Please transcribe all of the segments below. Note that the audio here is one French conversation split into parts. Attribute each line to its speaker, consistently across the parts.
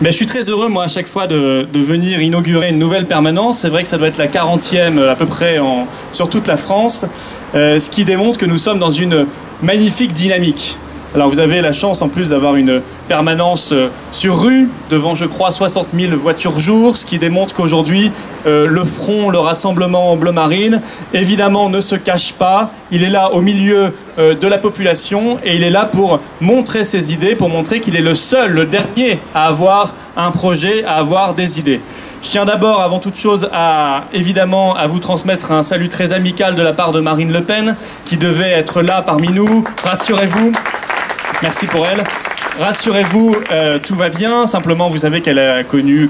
Speaker 1: Je suis très heureux, moi, à chaque fois de venir inaugurer une nouvelle permanence. C'est vrai que ça doit être la 40e à peu près sur toute la France, ce qui démontre que nous sommes dans une magnifique dynamique. Alors vous avez la chance en plus d'avoir une permanence sur rue, devant je crois 60 000 voitures jour, ce qui démontre qu'aujourd'hui le front, le rassemblement en bleu marine, évidemment ne se cache pas, il est là au milieu de la population et il est là pour montrer ses idées, pour montrer qu'il est le seul, le dernier à avoir un projet, à avoir des idées. Je tiens d'abord, avant toute chose, évidemment, à vous transmettre un salut très amical de la part de Marine Le Pen, qui devait être là parmi nous. Rassurez-vous. Merci pour elle. Rassurez-vous, tout va bien. Simplement, vous savez qu'elle a connu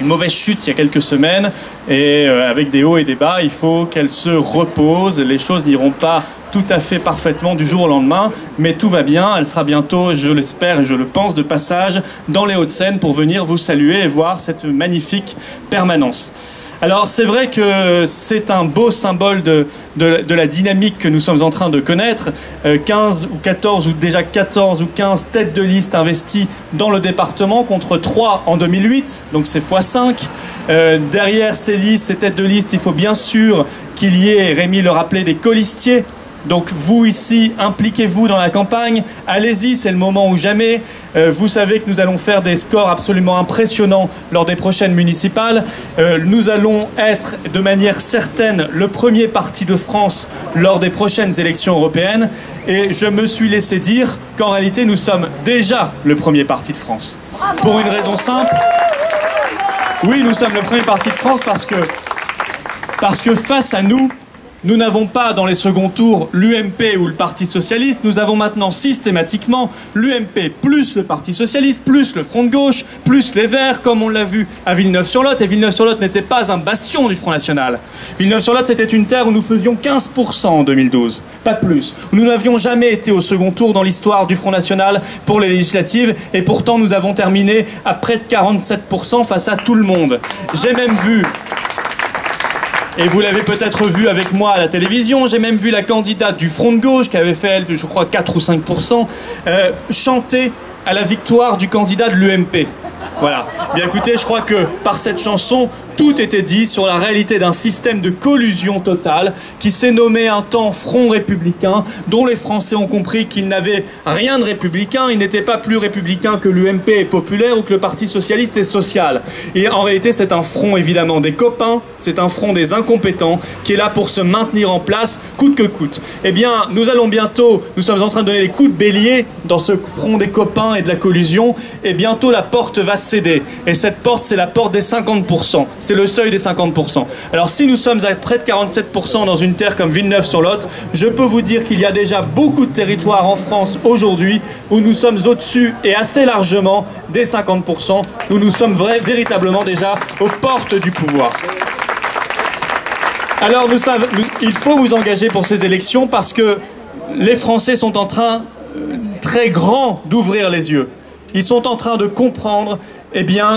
Speaker 1: une mauvaise chute il y a quelques semaines. Et avec des hauts et des bas, il faut qu'elle se repose. Les choses n'iront pas tout à fait parfaitement du jour au lendemain. Mais tout va bien. Elle sera bientôt, je l'espère et je le pense, de passage dans les Hauts-de-Seine pour venir vous saluer et voir cette magnifique permanence. Alors c'est vrai que c'est un beau symbole de la dynamique que nous sommes en train de connaître. 15 ou 14 ou déjà 14 ou 15 têtes de liste investies dans le département contre 3 en 2008, donc c'est x5. Derrière ces listes, ces têtes de liste, il faut bien sûr qu'il y ait, Rémi le rappelait, des colistiers. Donc vous ici, impliquez-vous dans la campagne, allez-y, c'est le moment ou jamais. Vous savez que nous allons faire des scores absolument impressionnants lors des prochaines municipales. Nous allons être de manière certaine le premier parti de France lors des prochaines élections européennes. Et je me suis laissé dire qu'en réalité nous sommes déjà le premier parti de France. Pour une raison simple. Oui, nous sommes le premier parti de France parce que face à nous, nous n'avons pas dans les seconds tours l'UMP ou le Parti Socialiste, nous avons maintenant systématiquement l'UMP plus le Parti Socialiste, plus le Front de Gauche, plus les Verts, comme on l'a vu à Villeneuve-sur-Lot. Et Villeneuve-sur-Lot n'était pas un bastion du Front National. Villeneuve-sur-Lot, c'était une terre où nous faisions 15% en 2012, pas plus. Nous n'avions jamais été au second tour dans l'histoire du Front National pour les législatives, et pourtant nous avons terminé à près de 47% face à tout le monde. J'ai même vu... Et vous l'avez peut-être vu avec moi à la télévision, j'ai même vu la candidate du Front de Gauche, qui avait fait, elle, je crois, 4 ou 5%, chanter à la victoire du candidat de l'UMP. Voilà. Bien écoutez, je crois que par cette chanson, tout était dit sur la réalité d'un système de collusion totale qui s'est nommé un temps Front républicain, dont les Français ont compris qu'il n'avait rien de républicain, il n'était pas plus républicain que l'UMP est populaire ou que le Parti Socialiste est social. Et en réalité, c'est un front évidemment des copains, c'est un front des incompétents qui est là pour se maintenir en place coûte que coûte. Eh bien, nous sommes en train de donner les coups de bélier dans ce front des copains et de la collusion, et bientôt la porte va céder. Et cette porte, c'est la porte des 50%. C'est le seuil des 50%. Alors si nous sommes à près de 47% dans une terre comme Villeneuve-sur-Lot, je peux vous dire qu'il y a déjà beaucoup de territoires en France aujourd'hui où nous sommes au-dessus et assez largement des 50%, où nous sommes véritablement déjà aux portes du pouvoir. Alors il faut vous engager pour ces élections parce que les Français sont en train, très grands, d'ouvrir les yeux. Ils sont en train de comprendre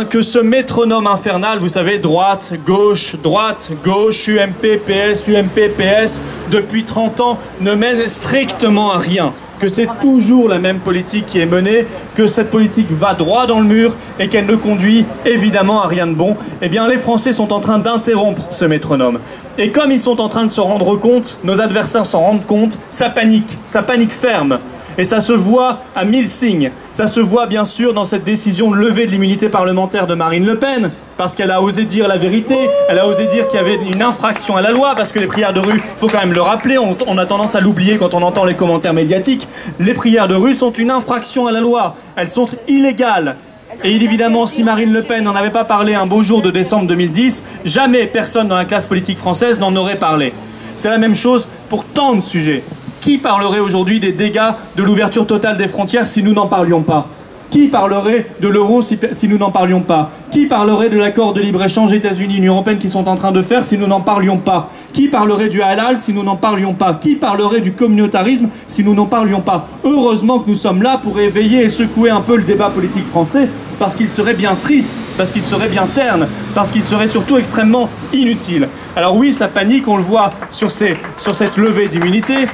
Speaker 1: que ce métronome infernal, vous savez, droite, gauche, UMP, PS, depuis 30 ans, ne mène strictement à rien. Que c'est toujours la même politique qui est menée, que cette politique va droit dans le mur et qu'elle ne conduit évidemment à rien de bon. Eh bien, les Français sont en train d'interrompre ce métronome. Et comme ils sont en train de se rendre compte, nos adversaires s'en rendent compte, ça panique ferme. Et ça se voit à 1000 signes. Ça se voit bien sûr dans cette décision de levée de l'immunité parlementaire de Marine Le Pen, parce qu'elle a osé dire la vérité, elle a osé dire qu'il y avait une infraction à la loi, parce que les prières de rue, il faut quand même le rappeler, on a tendance à l'oublier quand on entend les commentaires médiatiques, les prières de rue sont une infraction à la loi, elles sont illégales. Et évidemment, si Marine Le Pen n'en avait pas parlé un beau jour de décembre 2010, jamais personne dans la classe politique française n'en aurait parlé. C'est la même chose pour tant de sujets. Qui parlerait aujourd'hui des dégâts de l'ouverture totale des frontières si nous n'en parlions pas? Qui parlerait de l'euro si nous n'en parlions pas? Qui parlerait de l'accord de libre-échange États-Unis-Union européenne qu'ils sont en train de faire si nous n'en parlions pas? Qui parlerait du halal si nous n'en parlions pas? Qui parlerait du communautarisme si nous n'en parlions pas? Heureusement que nous sommes là pour éveiller et secouer un peu le débat politique français, parce qu'il serait bien triste, parce qu'il serait bien terne, parce qu'il serait surtout extrêmement inutile. Alors oui, ça panique, on le voit sur cette levée d'immunité.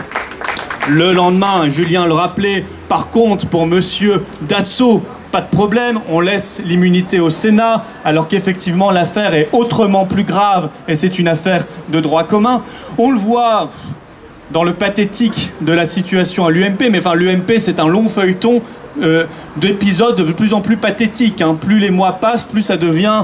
Speaker 1: Le lendemain, Julien le rappelait, par contre, pour monsieur Dassault, pas de problème, on laisse l'immunité au Sénat, alors qu'effectivement l'affaire est autrement plus grave et c'est une affaire de droit commun. On le voit dans le pathétique de la situation à l'UMP, mais enfin l'UMP c'est un long feuilleton d'épisodes de plus en plus pathétiques, hein. Plus les mois passent, plus ça devient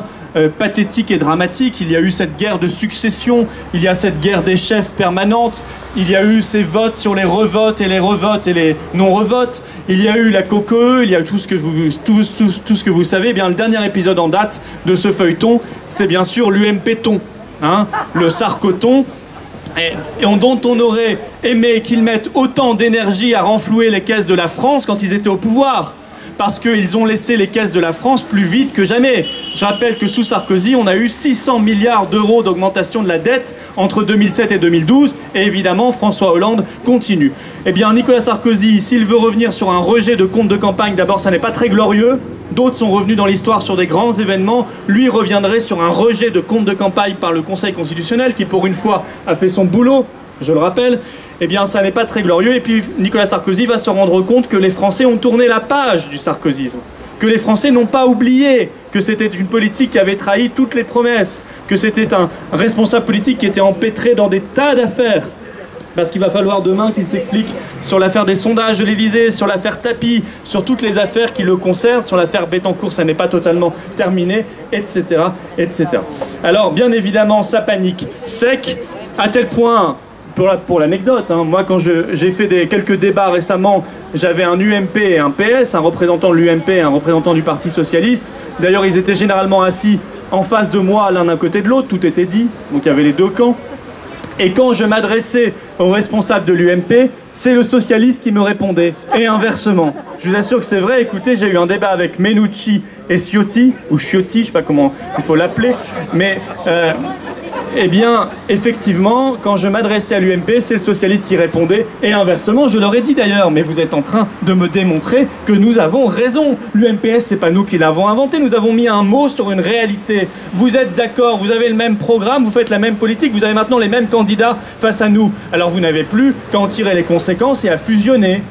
Speaker 1: pathétique et dramatique. Il y a eu cette guerre de succession, il y a cette guerre des chefs permanente, il y a eu ces votes sur les revotes et les non-revotes, il y a eu la COCOE, il y a eu tout ce que vous savez. Eh bien, le dernier épisode en date de ce feuilleton, c'est bien sûr l'UMP-ton, hein, le Sarkoton, et dont on aurait aimé qu'ils mettent autant d'énergie à renflouer les caisses de la France quand ils étaient au pouvoir. Parce qu'ils ont laissé les caisses de la France plus vides que jamais. Je rappelle que sous Sarkozy, on a eu 600 milliards d'euros d'augmentation de la dette entre 2007 et 2012. Et évidemment, François Hollande continue. Eh bien, Nicolas Sarkozy, s'il veut revenir sur un rejet de compte de campagne, d'abord, ça n'est pas très glorieux. D'autres sont revenus dans l'histoire sur des grands événements. Lui reviendrait sur un rejet de compte de campagne par le Conseil constitutionnel, qui pour une fois a fait son boulot, je le rappelle. Eh bien, ça n'est pas très glorieux. Et puis, Nicolas Sarkozy va se rendre compte que les Français ont tourné la page du sarkozysme, que les Français n'ont pas oublié que c'était une politique qui avait trahi toutes les promesses, que c'était un responsable politique qui était empêtré dans des tas d'affaires. Parce qu'il va falloir demain qu'il s'explique sur l'affaire des sondages de l'Élysée, sur l'affaire Tapie, sur toutes les affaires qui le concernent, sur l'affaire Bettencourt, ça n'est pas totalement terminé, etc., etc. Alors, bien évidemment, ça panique sec, à tel point... Pour l'anecdote, hein, moi quand j'ai fait quelques débats récemment, j'avais un UMP et un PS, un représentant de l'UMP et un représentant du Parti Socialiste. D'ailleurs, ils étaient généralement assis en face de moi, l'un d'un côté de l'autre, tout était dit, donc il y avait les deux camps. Et quand je m'adressais au responsable de l'UMP, c'est le socialiste qui me répondait, et inversement. Je vous assure que c'est vrai, écoutez, j'ai eu un débat avec Menucci et Ciotti, ou Ciotti, je ne sais pas comment il faut l'appeler, mais... Eh bien, effectivement, quand je m'adressais à l'UMP, c'est le socialiste qui répondait. Et inversement, je leur ai dit d'ailleurs, mais vous êtes en train de me démontrer que nous avons raison. L'UMPS, c'est pas nous qui l'avons inventé, nous avons mis un mot sur une réalité. Vous êtes d'accord, vous avez le même programme, vous faites la même politique, vous avez maintenant les mêmes candidats face à nous. Alors vous n'avez plus qu'à en tirer les conséquences et à fusionner.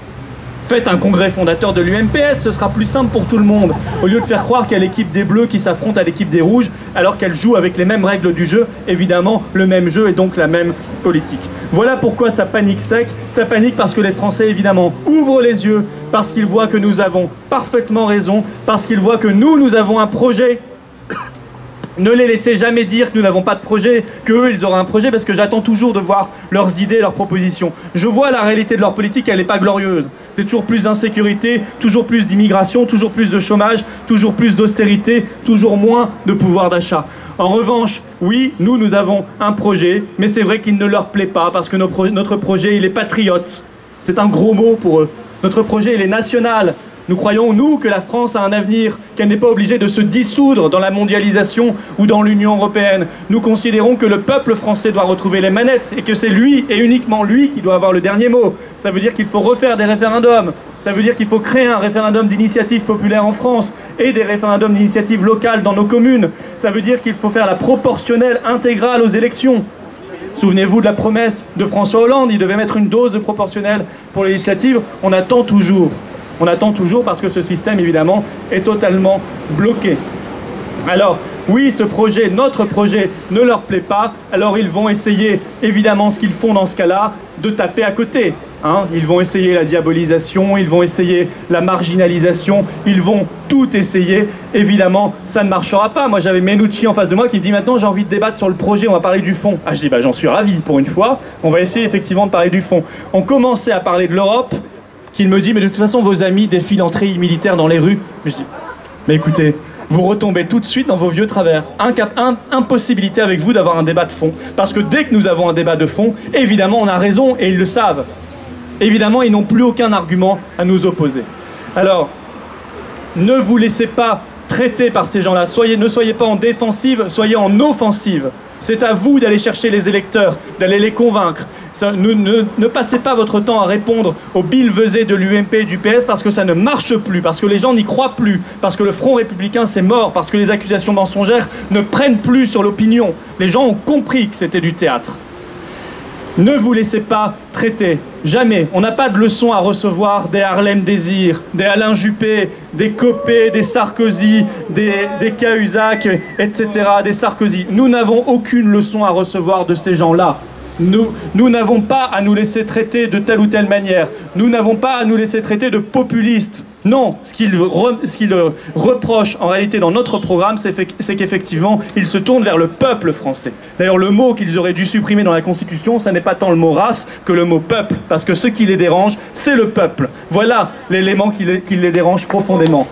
Speaker 1: Faites un congrès fondateur de l'UMPS, ce sera plus simple pour tout le monde. Au lieu de faire croire qu'il y a l'équipe des Bleus qui s'affronte à l'équipe des Rouges, alors qu'elle joue avec les mêmes règles du jeu, évidemment, le même jeu et donc la même politique. Voilà pourquoi ça panique sec. Ça panique parce que les Français, évidemment, ouvrent les yeux, parce qu'ils voient que nous avons parfaitement raison, parce qu'ils voient que nous avons un projet. Ne les laissez jamais dire que nous n'avons pas de projet, qu'eux, ils auront un projet, parce que j'attends toujours de voir leurs idées, leurs propositions. Je vois la réalité de leur politique, elle n'est pas glorieuse. C'est toujours plus d'insécurité, toujours plus d'immigration, toujours plus de chômage, toujours plus d'austérité, toujours moins de pouvoir d'achat. En revanche, oui, nous avons un projet, mais c'est vrai qu'il ne leur plaît pas, parce que notre projet, il est patriote. C'est un gros mot pour eux. Notre projet, il est national. Nous croyons, nous, que la France a un avenir, qu'elle n'est pas obligée de se dissoudre dans la mondialisation ou dans l'Union européenne. Nous considérons que le peuple français doit retrouver les manettes et que c'est lui et uniquement lui qui doit avoir le dernier mot. Ça veut dire qu'il faut refaire des référendums. Ça veut dire qu'il faut créer un référendum d'initiative populaire en France et des référendums d'initiative locale dans nos communes. Ça veut dire qu'il faut faire la proportionnelle intégrale aux élections. Souvenez-vous de la promesse de François Hollande, il devait mettre une dose de proportionnelle pour les législatives. On attend toujours. On attend toujours parce que ce système, évidemment, est totalement bloqué. Alors, oui, ce projet, notre projet, ne leur plaît pas. Alors, ils vont essayer, évidemment, ce qu'ils font dans ce cas-là, de taper à côté. Hein, ils vont essayer la diabolisation, ils vont essayer la marginalisation, ils vont tout essayer. Évidemment, ça ne marchera pas. Moi, j'avais Menucci en face de moi qui me dit « Maintenant, j'ai envie de débattre sur le projet, on va parler du fond. » Ah, je dis « Bah, j'en suis ravi, pour une fois. On va essayer effectivement de parler du fond. » On commençait à parler de l'Europe. Qu'il me dit, mais de toute façon, vos amis défilent en treillis militaires dans les rues. Mais je dis, mais écoutez, vous retombez tout de suite dans vos vieux travers. Impossibilité avec vous d'avoir un débat de fond. Parce que dès que nous avons un débat de fond, évidemment, on a raison et ils le savent. Évidemment, ils n'ont plus aucun argument à nous opposer. Alors, ne vous laissez pas traiter par ces gens-là. Ne soyez pas en défensive, soyez en offensive. C'est à vous d'aller chercher les électeurs, d'aller les convaincre. Ne passez pas votre temps à répondre aux billevesées de l'UMP et du PS parce que ça ne marche plus, parce que les gens n'y croient plus, parce que le Front républicain c'est mort, parce que les accusations mensongères ne prennent plus sur l'opinion. Les gens ont compris que c'était du théâtre. Ne vous laissez pas traiter. Jamais. On n'a pas de leçons à recevoir des Harlem Désir, des Alain Juppé, des Copé, des Sarkozy, des Cahuzac, etc., des Sarkozy. Nous n'avons aucune leçon à recevoir de ces gens-là. Nous n'avons pas à nous laisser traiter de telle ou telle manière. Nous n'avons pas à nous laisser traiter de populistes. Non, ce qu'ils reprochent en réalité dans notre programme, c'est qu'effectivement, ils se tournent vers le peuple français. D'ailleurs, le mot qu'ils auraient dû supprimer dans la Constitution, ce n'est pas tant le mot race que le mot peuple, parce que ce qui les dérange, c'est le peuple. Voilà l'élément qui les dérange profondément.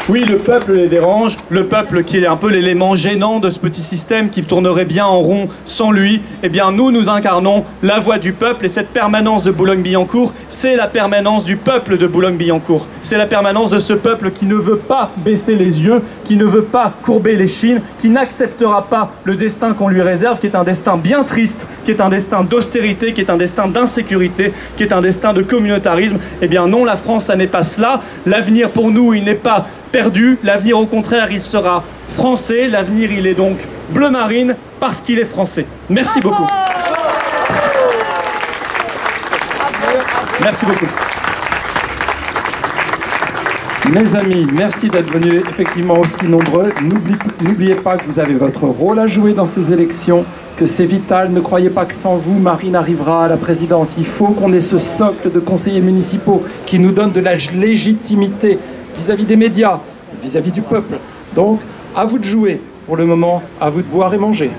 Speaker 1: Oui, le peuple les dérange, le peuple qui est un peu l'élément gênant de ce petit système qui tournerait bien en rond sans lui. Eh bien, nous incarnons la voix du peuple et cette permanence de Boulogne-Billancourt, c'est la permanence du peuple de Boulogne-Billancourt. C'est la permanence de ce peuple qui ne veut pas baisser les yeux, qui ne veut pas courber les chines, qui n'acceptera pas le destin qu'on lui réserve, qui est un destin bien triste, qui est un destin d'austérité, qui est un destin d'insécurité, qui est un destin de communautarisme. Eh bien non, la France, ça n'est pas cela. L'avenir pour nous, il n'est pas perdu, l'avenir au contraire il sera français, l'avenir il est donc bleu marine parce qu'il est français. Merci beaucoup. Merci beaucoup.
Speaker 2: Mes amis, merci d'être venus effectivement aussi nombreux. N'oubliez pas que vous avez votre rôle à jouer dans ces élections, que c'est vital. Ne croyez pas que sans vous, Marine arrivera à la présidence. Il faut qu'on ait ce socle de conseillers municipaux qui nous donne de la légitimité vis-à-vis des médias, vis-à-vis du peuple. Donc, à vous de jouer. Pour le moment, à vous de boire et manger.